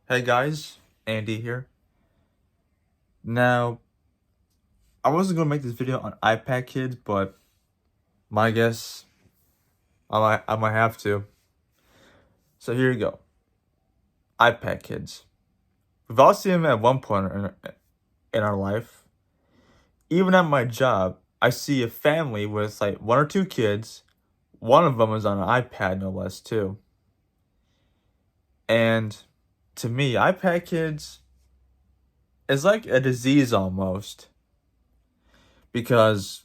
Hey guys, Andy here. Now, I wasn't gonna make this video on iPad kids, but my guess I might have to. So here you go. iPad kids. We've all seen them at one point in our life. Even at my job, I see a family with like one or two kids. One of them is on an iPad, no less, too. And to me, iPad kids is like a disease almost because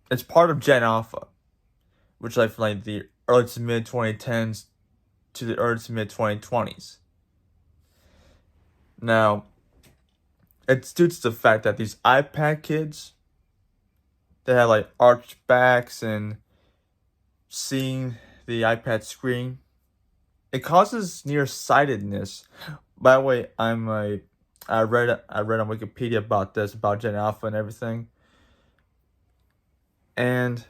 it's part of Gen Alpha, which like from like the early to mid 2010s to the early to mid 2020s. Now, it's due to the fact that these iPad kids, they have like arched backs and seeing the iPad screen, it causes nearsightedness. By the way, I read on Wikipedia about this, about Gen Alpha and everything. And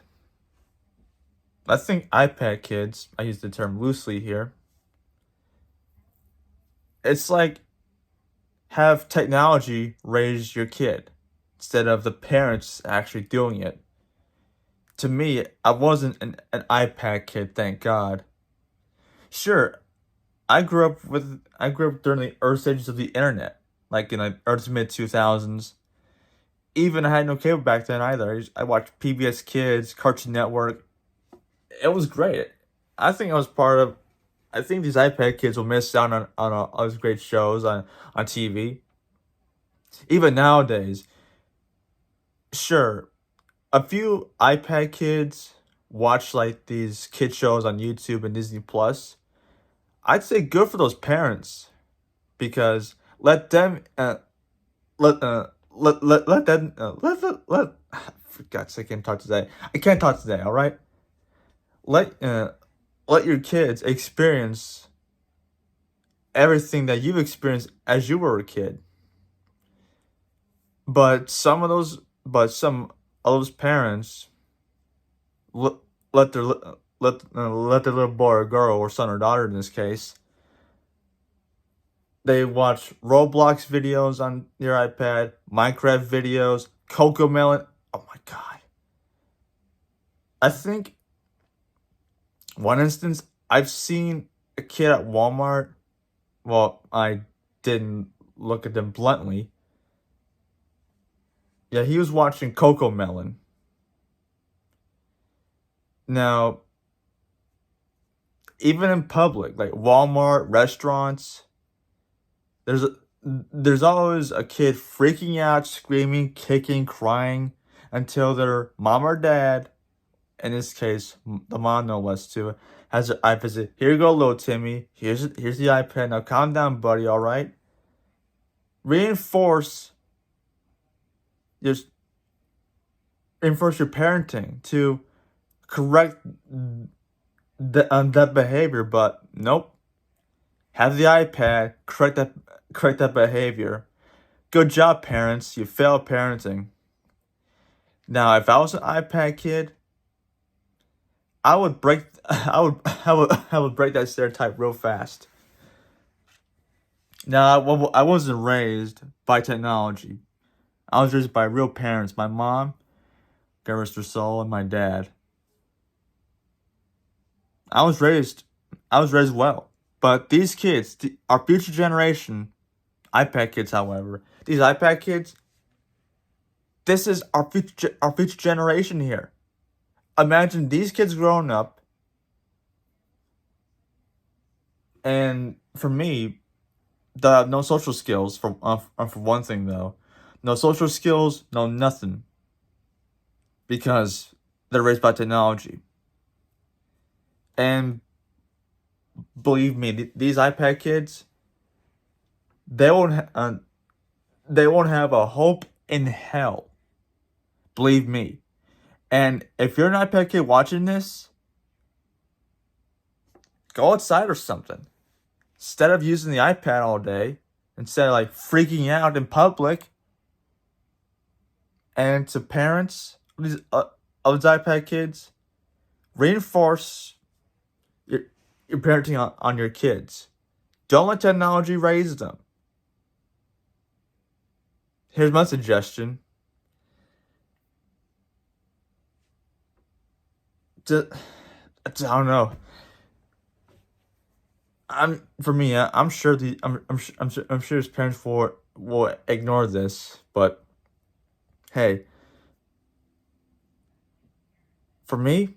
I think iPad kids, I use the term loosely here, it's like have technology raise your kid instead of the parents actually doing it. To me, I wasn't an iPad kid, thank God. Sure, I grew up during the early stages of the internet, like in the early to mid 2000s. Even I had no cable back then either. I watched PBS Kids, Cartoon Network. It was great. I think I was part of. I think these iPad kids will miss out on all these great shows on TV. Even nowadays, sure, a few iPad kids watch like these kid shows on YouTube and Disney Plus. I'd say good for those parents because let them let them for God's sake, I can't talk today. I can't talk today. All right, let uh, let your kids experience everything that you've experienced as you were a kid. But some of those parents let let their let their little boy or girl or son or daughter in this case, they watch Roblox videos on your iPad, Minecraft videos, Coco Melon. Oh my god! I think one instance I've seen a kid at Walmart. Well, I didn't look at them bluntly. Yeah, he was watching Coco Melon. Now, even in public, like Walmart, restaurants, There's a, there's always a kid freaking out, screaming, kicking, crying until their mom or dad, in this case, the mom no less too, has their iPad. Say, here you go, little Timmy. Here's the iPad. Now calm down, buddy. All right. Reinforce your reinforce your parenting to correct that behavior. But nope. Have the iPad. Correct that behavior. Good job, parents. You failed parenting. Now, if I was an iPad kid, I would break I would break that stereotype real fast. Now, I wasn't raised by technology. I was raised by real parents. My mom, God rest her soul, and my dad. I was raised I was raised well. But these kids, our future generation, iPad kids, however, these iPad kids, this is our future generation here. Imagine these kids growing up, and for me, the no social skills for one thing though, no social skills, no nothing because they're raised by technology. And believe me, these iPad kids, they they won't have a hope in hell. Believe me. And if you're an iPad kid watching this, go outside or something. Instead of using the iPad all day, instead of like freaking out in public, and to parents of these iPad kids, reinforce your, your parenting on your kids. Don't let technology raise them. Here's my suggestion. I don't know. I'm sure I'm sure his parents will ignore this, but hey, for me,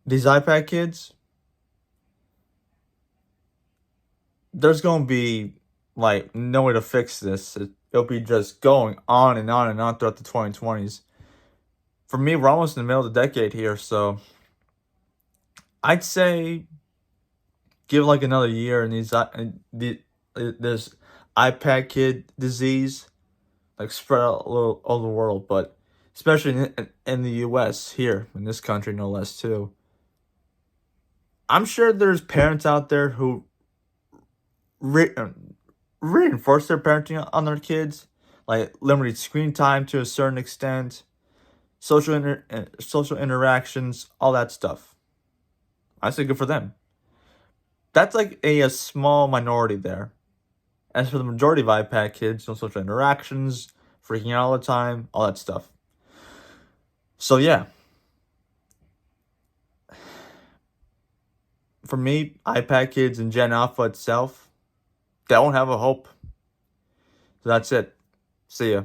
these iPad kids, there's gonna be like no way to fix this. It'll be just going on and on and on throughout the 2020s. For me, we're almost in the middle of the decade here, so I'd say give like another year and this iPad kid disease like spread out all the world, but especially in the U.S. here in this country, no less too. I'm sure there's parents out there who re- uh, reinforce their parenting on their kids, like limited screen time to a certain extent, social interactions, all that stuff. I say good for them. That's like a small minority there. As for the majority of iPad kids, no social interactions, freaking out all the time, all that stuff. So yeah, for me, iPad kids and Gen Alpha itself, they don't have a hope. So that's it. See ya.